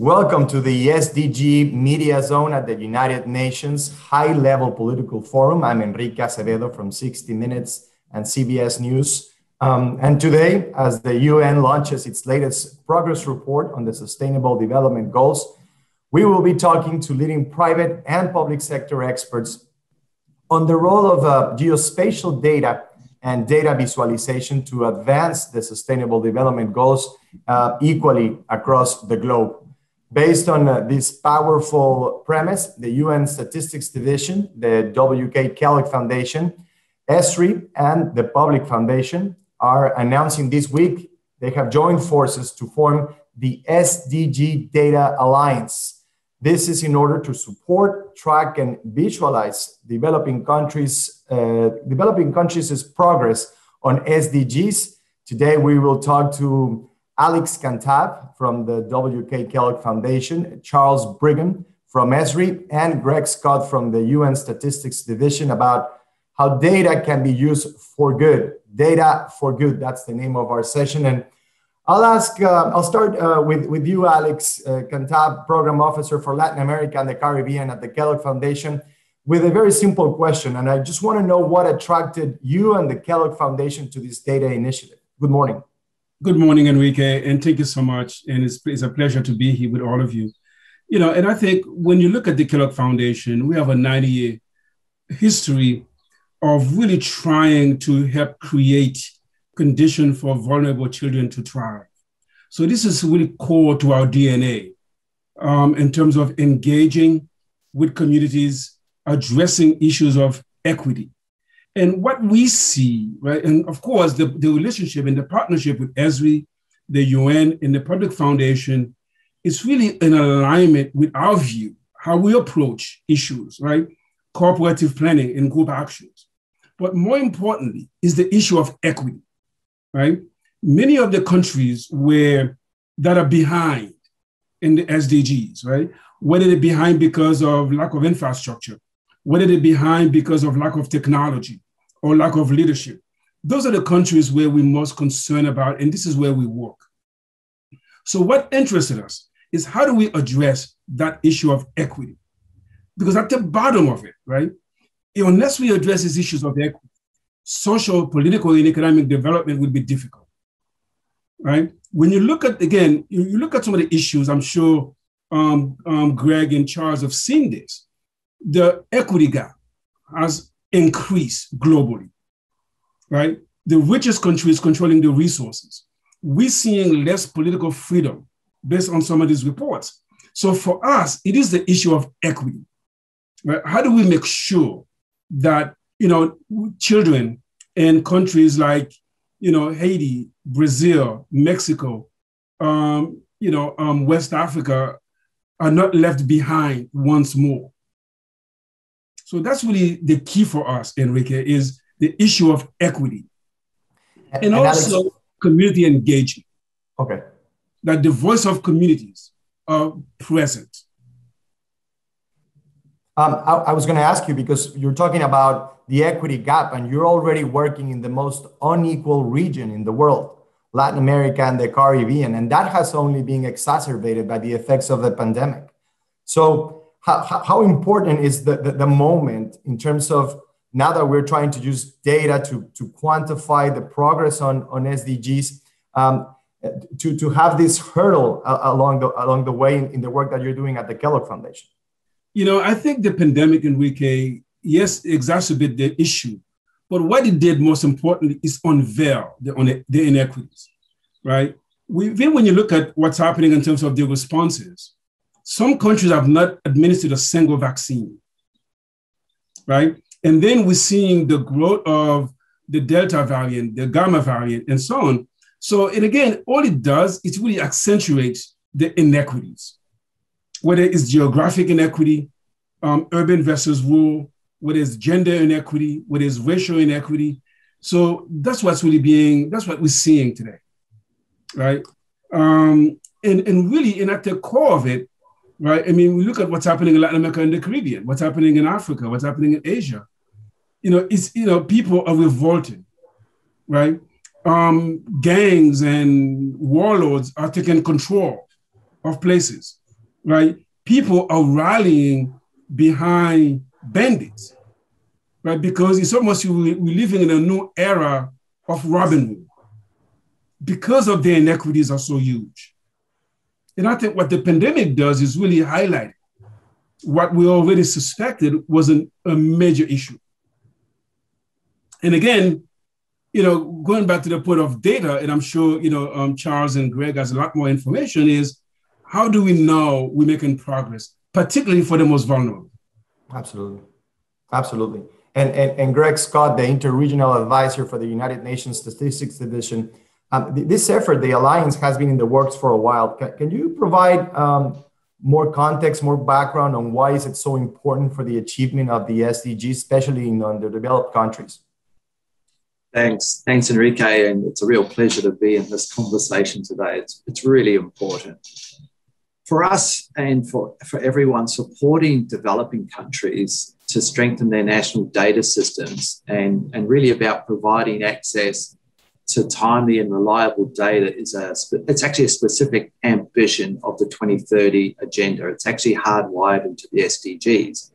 Welcome to the SDG Media Zone at the United Nations High-Level Political Forum. I'm Enrique Acevedo from 60 Minutes and CBS News. And today, as the UN launches its latest progress report on the Sustainable Development Goals, we will be talking to leading private and public sector experts on the role of geospatial data and data visualization to advance the Sustainable Development Goals equally across the globe. Based on this powerful premise, the UN Statistics Division, the Kellogg Foundation, Esri, and the PVBLIC Foundation are announcing this week they have joined forces to form the SDG Data Alliance. This is in order to support, track, and visualize developing countries' progress on SDGs. Today, we will talk to Alix Cantave from the Kellogg Foundation, Charles Brigham from Esri, and Greg Scot from the UN Statistics Division about how data can be used for good. Data for good, that's the name of our session. And I'll start with you, Alix Cantave, Program Officer for Latin America and the Caribbean at the Kellogg Foundation, with a very simple question. And I just want to know what attracted you and the Kellogg Foundation to this data initiative. Good morning. Good morning, Enrique, and thank you so much. And it's a pleasure to be here with all of you. And I think when you look at the Kellogg Foundation, we have a 90-year history of really trying to help create conditions for vulnerable children to thrive. So this is really core to our DNA in terms of engaging with communities, addressing issues of equity. And what we see, right, and of course, the relationship and the partnership with Esri, the UN, and the PVBLIC Foundation is really in alignment with our view, how we approach issues, right? Cooperative planning and group actions. But more importantly is the issue of equity, right? Many of the countries that are behind in the SDGs, right? Whether they're behind because of lack of infrastructure, whether they're behind because of lack of technology or lack of leadership. Those are the countries where we're most concerned about, and this is where we work. So what interested us is how do we address that issue of equity? Because at the bottom of it, right, unless we address these issues of equity, social, political, and economic development will be difficult, right? When you look at, again, you look at some of the issues, I'm sure Greg and Charles have seen this. The equity gap has increased globally, right? The richest countries controlling the resources. We're seeing less political freedom based on some of these reports. So for us, it is the issue of equity, right? How do we make sure that, children in countries like, Haiti, Brazil, Mexico, West Africa are not left behind once more? So that's really the key for us, Enrique, is the issue of equity. And also Alix, community engagement. Okay. That the voice of communities are present. I was going to ask you, because you're talking about the equity gap and you're already working in the most unequal region in the world, Latin America and the Caribbean, and that has only been exacerbated by the effects of the pandemic. So how important is the moment in terms of, now that we're trying to use data to quantify the progress on SDGs, to have this hurdle along the way in the work that you're doing at the Kellogg Foundation? I think the pandemic, Enrique, yes, exacerbated the issue, but what it did most importantly is unveil the inequities, right? Even when you look at what's happening in terms of the responses, some countries have not administered a single vaccine, right? And then we're seeing the growth of the Delta variant, the Gamma variant, and so on. So, and again, all it does is really accentuates the inequities, whether it's geographic inequity, urban versus rural, whether it's gender inequity, whether it's racial inequity. So that's what we're seeing today, right? And really, at the core of it, right? I mean, we look at what's happening in Latin America and the Caribbean, what's happening in Africa, what's happening in Asia. People are revolting, right? Gangs and warlords are taking control of places. right? People are rallying behind bandits, right? Because it's almost we're living in a new era of Robin Hood because of the inequities are so huge. And I think what the pandemic does is really highlight what we already suspected was a major issue. And again, going back to the point of data, and I'm sure, Charles and Greg has a lot more information, is how do we know we're making progress, particularly for the most vulnerable? Absolutely. Absolutely. And Greg Scot, the Interregional Advisor for the United Nations Statistics Division, this effort, the Alliance, has been in the works for a while. Can you provide more context, more background on why is it so important for the achievement of the SDGs, especially in underdeveloped countries? Thanks, Enrique, and it's a real pleasure to be in this conversation today. It's really important. For us and for everyone, supporting developing countries to strengthen their national data systems and really about providing access to timely and reliable data it's actually a specific ambition of the 2030 agenda. It's actually hardwired into the SDGs.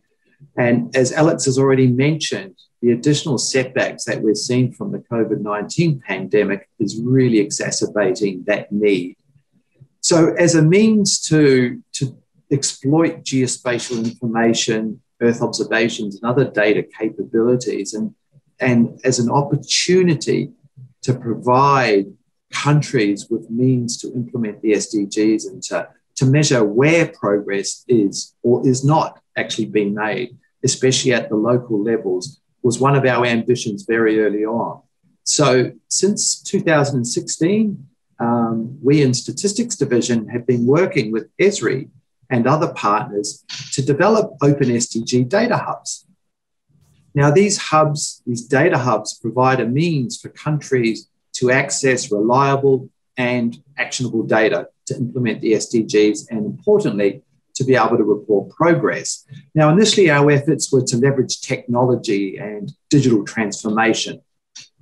And as Alix has already mentioned, the additional setbacks that we're seeing from the COVID-19 pandemic is really exacerbating that need. So as a means to exploit geospatial information, Earth observations, and other data capabilities, and as an opportunity to provide countries with means to implement the SDGs and to measure where progress is or is not actually being made, especially at the local levels, was one of our ambitions very early on. So since 2016, we in Statistics Division have been working with Esri and other partners to develop open SDG data hubs. Now, these data hubs provide a means for countries to access reliable and actionable data to implement the SDGs and, importantly, to be able to report progress. Now, initially, our efforts were to leverage technology and digital transformation,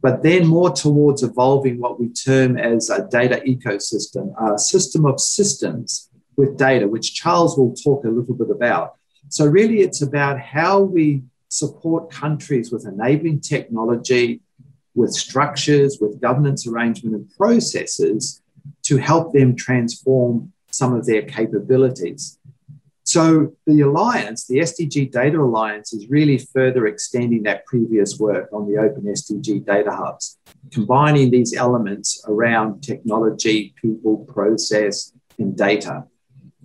but then more towards evolving what we term as a data ecosystem, a system of systems with data, which Charles will talk a little bit about. So really, it's about how we support countries with enabling technology, with structures, with governance arrangement and processes to help them transform some of their capabilities. So the Alliance, the SDG Data Alliance, is really further extending that previous work on the open SDG data hubs, combining these elements around technology, people, process, and data.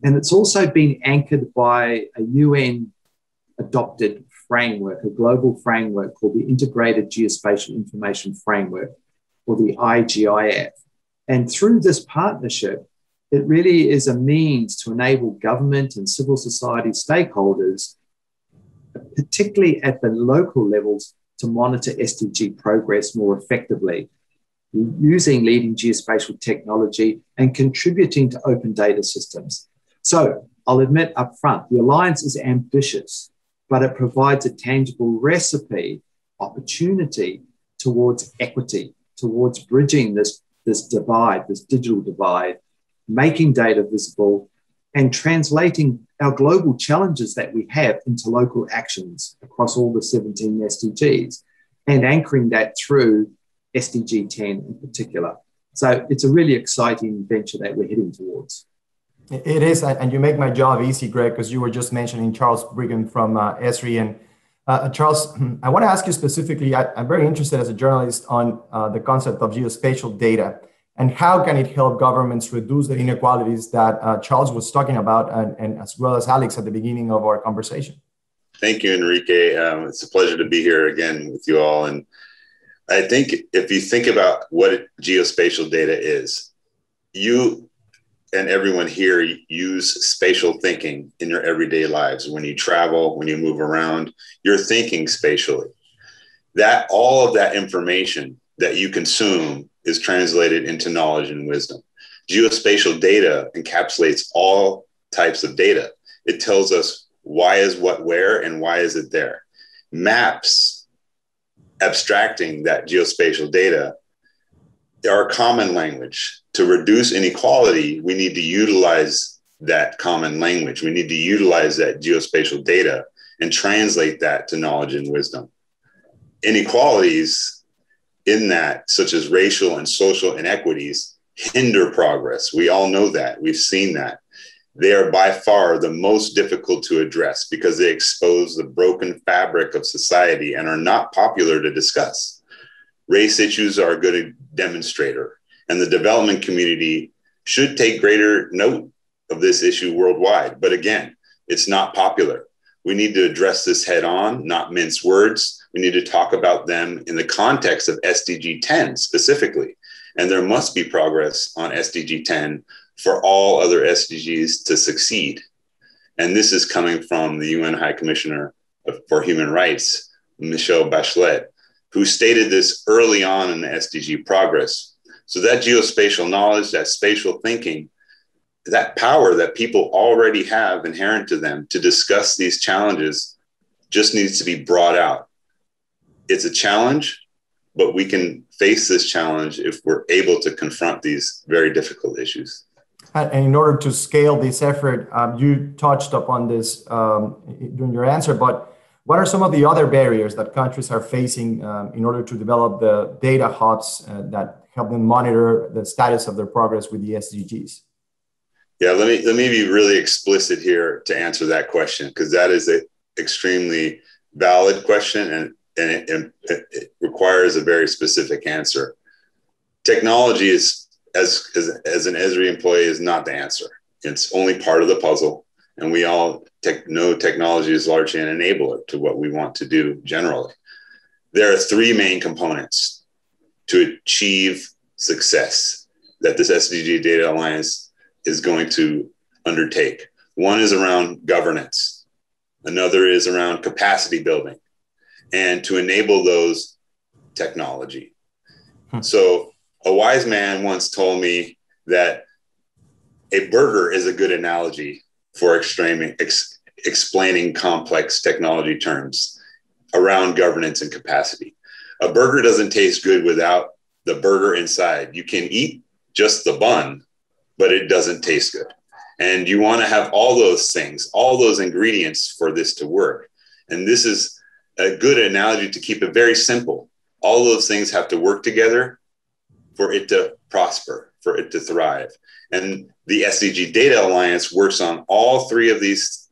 And it's also been anchored by a UN-adopted framework, a global framework called the Integrated Geospatial Information Framework, or the IGIF. And through this partnership, it really is a means to enable government and civil society stakeholders, particularly at the local levels, to monitor SDG progress more effectively, using leading geospatial technology and contributing to open data systems. So I'll admit up front, the Alliance is ambitious, but it provides a tangible recipe, opportunity towards equity, towards bridging this divide, this digital divide, making data visible, and translating our global challenges that we have into local actions across all the 17 SDGs, and anchoring that through SDG 10 in particular. So it's a really exciting venture that we're heading towards. It is, and you make my job easy, Greg, because you were just mentioning Charles Brigham from Esri. And Charles, I want to ask you specifically, I'm very interested as a journalist on the concept of geospatial data and how can it help governments reduce the inequalities that Charles was talking about, and as well as Alix at the beginning of our conversation. Thank you, Enrique. It's a pleasure to be here again with you all. And I think if you think about what geospatial data is, you and everyone here use spatial thinking in your everyday lives. When you travel, when you move around, you're thinking spatially. That all of that information that you consume is translated into knowledge and wisdom. Geospatial data encapsulates all types of data. It tells us why is what where and why is it there. Maps, abstracting that geospatial data, are a common language. To reduce inequality, we need to utilize that common language. We need to utilize that geospatial data and translate that to knowledge and wisdom. Inequalities in that, such as racial and social inequities, hinder progress. We all know that. We've seen that. They are by far the most difficult to address because they expose the broken fabric of society and are not popular to discuss. Race issues are a good demonstrator, and the development community should take greater note of this issue worldwide. But again, it's not popular. We need to address this head on, not mince words. We need to talk about them in the context of SDG 10 specifically. And there must be progress on SDG 10 for all other SDGs to succeed. And this is coming from the UN High Commissioner for Human Rights, Michelle Bachelet, who stated this early on in the SDG Progress. So that geospatial knowledge, that spatial thinking, that power that people already have inherent to them to discuss these challenges just needs to be brought out. It's a challenge, but we can face this challenge if we're able to confront these very difficult issues. And in order to scale this effort, you touched upon this during your answer, but what are some of the other barriers that countries are facing in order to develop the data hubs that help them monitor the status of their progress with the SDGs? Yeah, let me be really explicit here to answer that question, because that is an extremely valid question and it requires a very specific answer. Technology is, as an Esri employee, is not the answer. It's only part of the puzzle. And we all know technology is largely an enabler to what we want to do generally. There are three main components to achieve success that this SDG Data Alliance is going to undertake. One is around governance. Another is around capacity building and to enable those technology. So a wise man once told me that a burger is a good analogy for explaining complex technology terms around governance and capacity. A burger doesn't taste good without the burger inside. You can eat just the bun, but it doesn't taste good. And you want to have all those things, all those ingredients for this to work. And this is a good analogy to keep it very simple. All those things have to work together for it to prosper, for it to thrive. And the SDG Data Alliance works on all three of these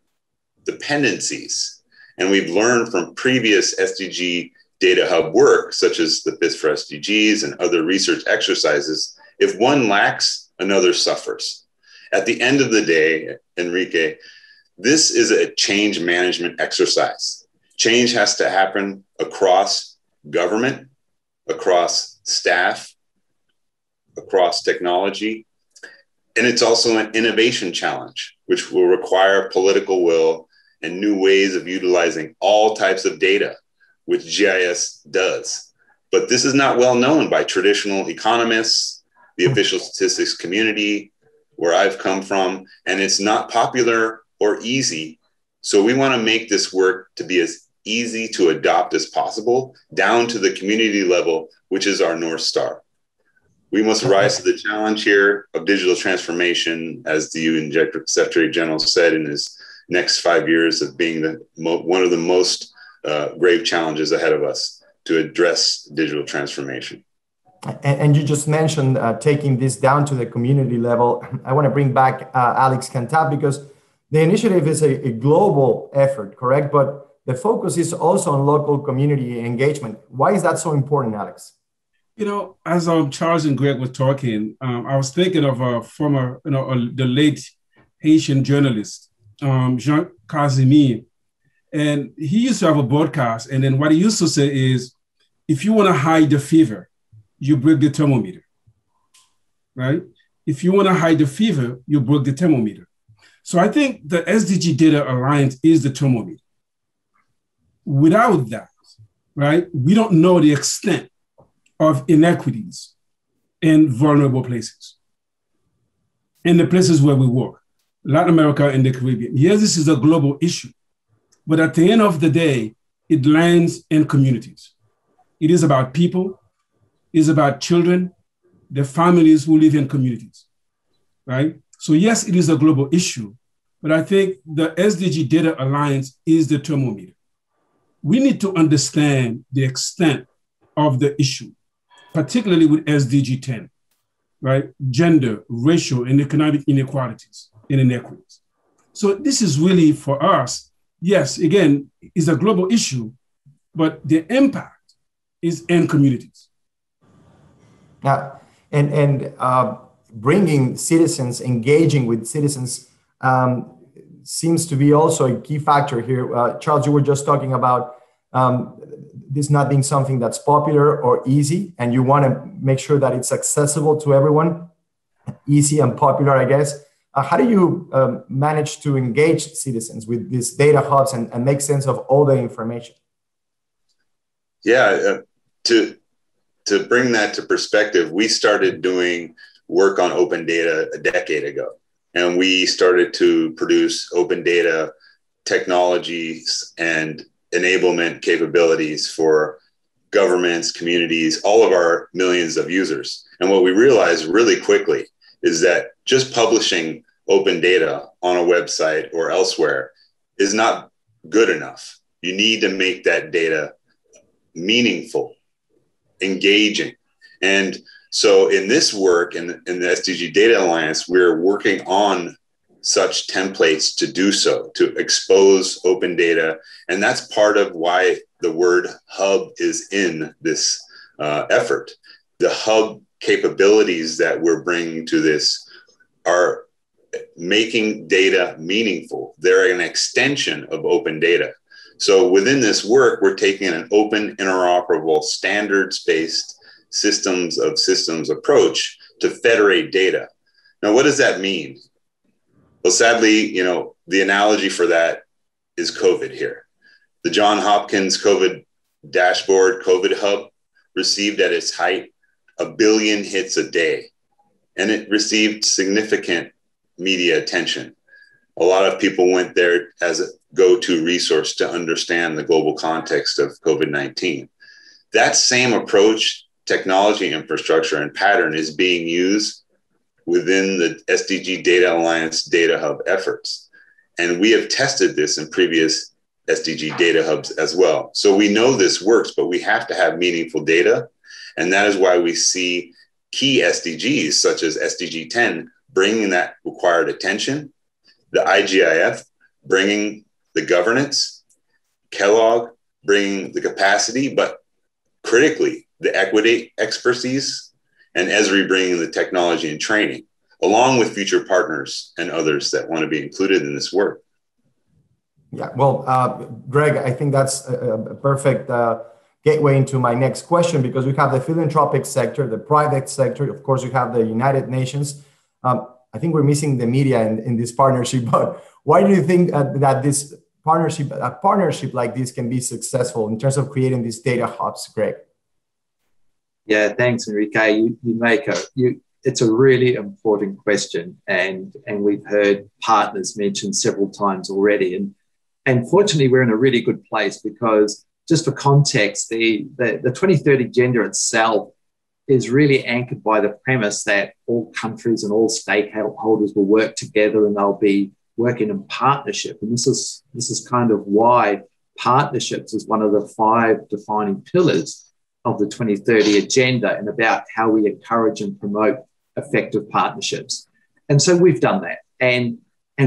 dependencies. And we've learned from previous SDG Data Hub work, such as the Fifth for SDGs and other research exercises, if one lacks, another suffers. At the end of the day, Enrique, this is a change management exercise. Change has to happen across government, across staff, across technology. And it's also an innovation challenge, which will require political will and new ways of utilizing all types of data, which GIS does. But this is not well known by traditional economists, the official statistics community, where I've come from, and it's not popular or easy. So we want to make this work to be as easy to adopt as possible, down to the community level, which is our North Star. We must rise to the challenge here of digital transformation, as the UN Secretary General said in his next 5 years, of being one of the most grave challenges ahead of us to address digital transformation. And you just mentioned taking this down to the community level. I want to bring back Alix Cantave, because the initiative is a global effort, correct? But the focus is also on local community engagement. Why is that so important, Alix? You know, as Charles and Greg were talking, I was thinking of a former, the late Haitian journalist, Jean Casimir. And he used to have a broadcast. And then what he used to say is, if you want to hide the fever, you break the thermometer, right? If you want to hide the fever, you break the thermometer. So I think the SDG Data Alliance is the thermometer. Without that, right, we don't know the extent of inequities in vulnerable places, in the places where we work, Latin America and the Caribbean. Yes, this is a global issue, but at the end of the day, it lands in communities. It is about people, it's about children, the families who live in communities, right? So yes, it is a global issue, but I think the SDG Data Alliance is the thermometer. We need to understand the extent of the issue, particularly with SDG 10, right? Gender, racial, and economic inequalities and inequities. So this is really for us, yes, again, is a global issue, but the impact is in communities. Bringing citizens, engaging with citizens seems to be also a key factor here. Charles, you were just talking about this not being something that's popular or easy, and you want to make sure that it's accessible to everyone, easy and popular, I guess. How do you manage to engage citizens with these data hubs and make sense of all the information? Yeah, to bring that to perspective, we started doing work on open data a decade ago, and we started to produce open data technologies and enablement capabilities for governments, communities, all of our millions of users. And what we realized really quickly is that just publishing open data on a website or elsewhere is not good enough. You need to make that data meaningful, engaging. And so in this work in the SDG Data Alliance, we're working on such templates to do so, to expose open data. And that's part of why the word hub is in this effort. The hub capabilities that we're bringing to this are making data meaningful. They're an extension of open data. So within this work, we're taking an open, interoperable, standards-based systems of systems approach to federate data. Now, what does that mean? Well, sadly, the analogy for that is COVID here. The Johns Hopkins COVID dashboard, COVID hub, received at its height 1 billion hits a day, and it received significant media attention. A lot of people went there as a go-to resource to understand the global context of COVID-19. That same approach, technology infrastructure, and pattern is being used within the SDG Data Alliance Data Hub efforts. And we have tested this in previous SDG Data Hubs as well. So we know this works, but we have to have meaningful data. And that is why we see key SDGs such as SDG 10 bringing that required attention, the IGIF bringing the governance, Kellogg bringing the capacity, but critically the equity expertise, and Esri bringing the technology and training, along with future partners and others that want to be included in this work. Yeah, well, Greg, I think that's a perfect gateway into my next question, because we have the philanthropic sector, the private sector, of course, you have the United Nations. I think we're missing the media in this partnership, but why do you think that this partnership, a partnership like this can be successful in terms of creating these data hubs, Greg? Yeah, thanks, Enrique. It's a really important question, and we've heard partners mentioned several times already. And fortunately, we're in a really good place because, just for context, the 2030 agenda itself is really anchored by the premise that all countries and all stakeholders will work together and they'll be working in partnership. And this is kind of why partnerships is one of the 5 defining pillars of the 2030 agenda, and about how we encourage and promote effective partnerships. And so we've done that. And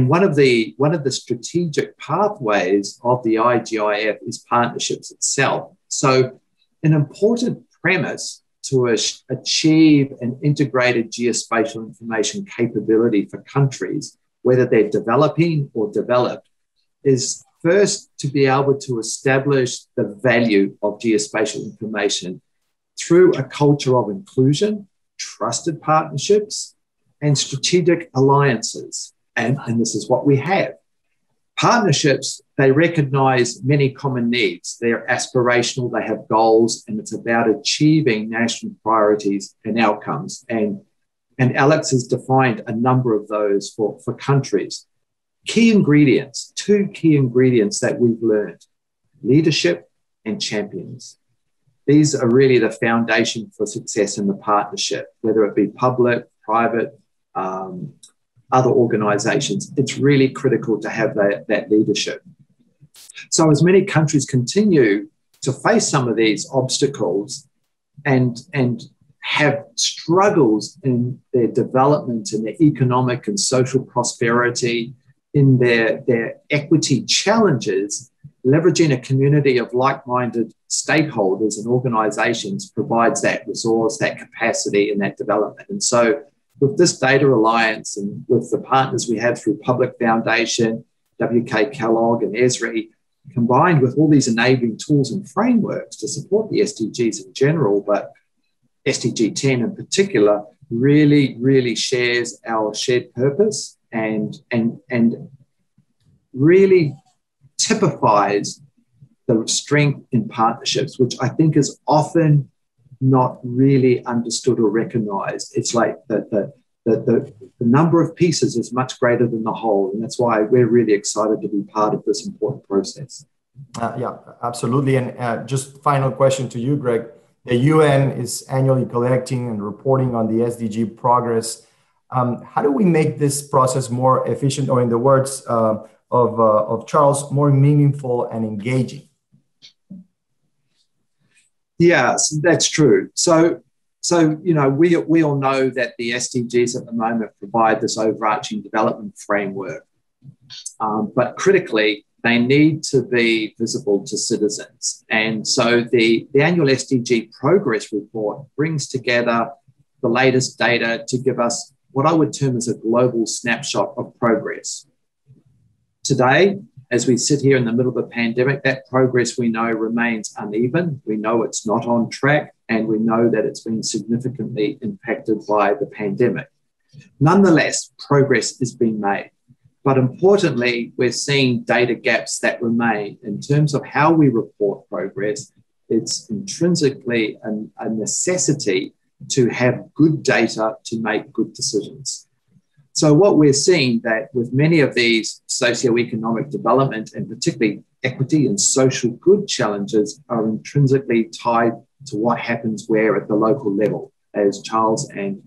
one of the strategic pathways of the IGIF is partnerships itself. So an important premise to achieve an integrated geospatial information capability for countries, whether they're developing or developed, is first to be able to establish the value of geospatial information through a culture of inclusion, trusted partnerships, and strategic alliances. And this is what we have. Partnerships, they recognize many common needs. They're aspirational, they have goals, and it's about achieving national priorities and outcomes. And Alix has defined a number of those for countries. Key ingredients, 2 key ingredients that we've learned: leadership and champions. These are really the foundation for success in the partnership, whether it be public, private, other organizations, it's really critical to have that leadership. So as many countries continue to face some of these obstacles and have struggles in their development, in their economic and social prosperity, in their equity challenges, leveraging a community of like-minded stakeholders and organizations provides that resource, that capacity, and that development. And so with this data alliance and with the partners we have through PVBLIC Foundation, WK Kellogg and Esri, combined with all these enabling tools and frameworks to support the SDGs in general, but SDG 10 in particular, really shares our shared purpose and really typifies the strength in partnerships, which I think is often not really understood or recognized. It's like the number of pieces is much greater than the whole. And that's why we're really excited to be part of this important process. Yeah, absolutely. And just final question to you, Greg. The UN is annually collecting and reporting on the SDG progress. How do we make this process more efficient, or in the words of Charles, more meaningful and engaging? Yes, that's true. So you know, we all know that the SDGs at the moment provide this overarching development framework, but critically, they need to be visible to citizens. And so the annual SDG Progress Report brings together the latest data to give us what I would term as a global snapshot of progress. Today, as we sit here in the middle of the pandemic, that progress we know remains uneven. We know it's not on track, and we know that it's been significantly impacted by the pandemic. Nonetheless, progress is being made. But importantly, we're seeing data gaps that remain in terms of how we report progress. It's intrinsically a necessity to have good data to make good decisions. So what we're seeing that with many of these socioeconomic development and particularly equity and social good challenges are intrinsically tied to what happens where at the local level, as Charles and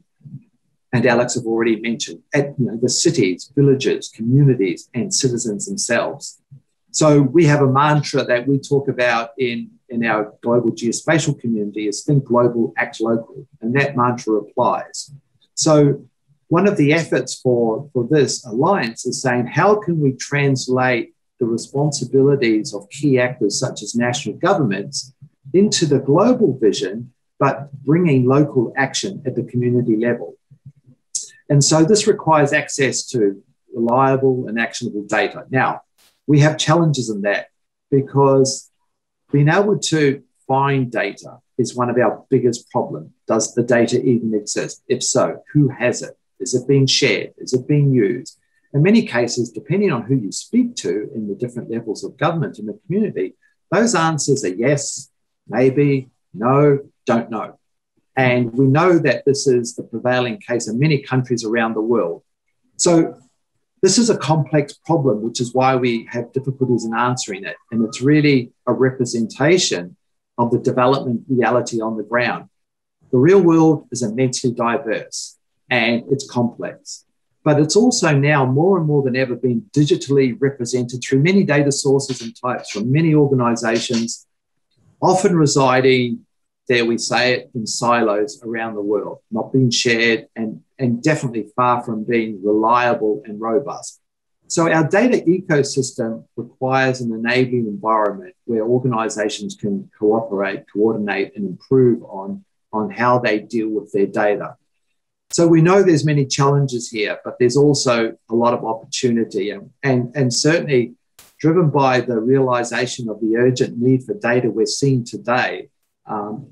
Alix have already mentioned, at the cities, villages, communities, and citizens themselves. So we have a mantra that we talk about in our global geospatial community is think global, act local, and that mantra applies. So one of the efforts for this alliance is saying, how can we translate the responsibilities of key actors such as national governments into the global vision, but bringing local action at the community level? And so this requires access to reliable and actionable data. Now, we have challenges in that because being able to find data is one of our biggest problems. Does the data even exist? If so, who has it? Is it being shared? Is it being used? In many cases, depending on who you speak to in the different levels of government in the community, those answers are yes, maybe, no, don't know. And we know that this is the prevailing case in many countries around the world. So this is a complex problem, which is why we have difficulties in answering it. And it's really a representation of the development reality on the ground. The real world is immensely diverse and it's complex, but it's also now more and more than ever being digitally represented through many data sources and types from many organizations, often residing, dare we say it, in silos around the world, not being shared and definitely far from being reliable and robust. So our data ecosystem requires an enabling environment where organizations can cooperate, coordinate, and improve on how they deal with their data. So we know there's many challenges here, but there's also a lot of opportunity and certainly driven by the realization of the urgent need for data we're seeing today.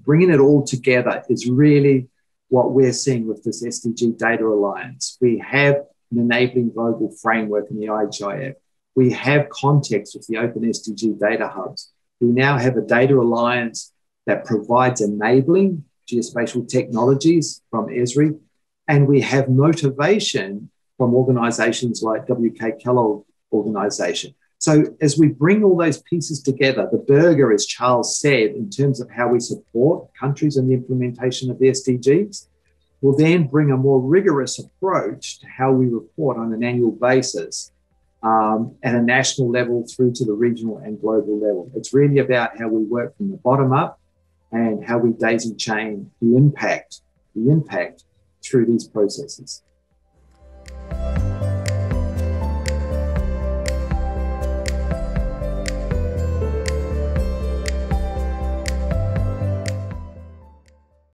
Bringing it all together is really what we're seeing with this SDG Data Alliance. We have an enabling global framework in the IGIF. We have context with the Open SDG Data Hubs. We now have a data alliance that provides enabling geospatial technologies from Esri, and we have motivation from organizations like WK Kellogg organization. So as we bring all those pieces together, the burger, as Charles said, in terms of how we support countries in the implementation of the SDGs, will then bring a more rigorous approach to how we report on an annual basis at a national level through to the regional and global level. It's really about how we work from the bottom up and how we daisy chain the impact through these processes.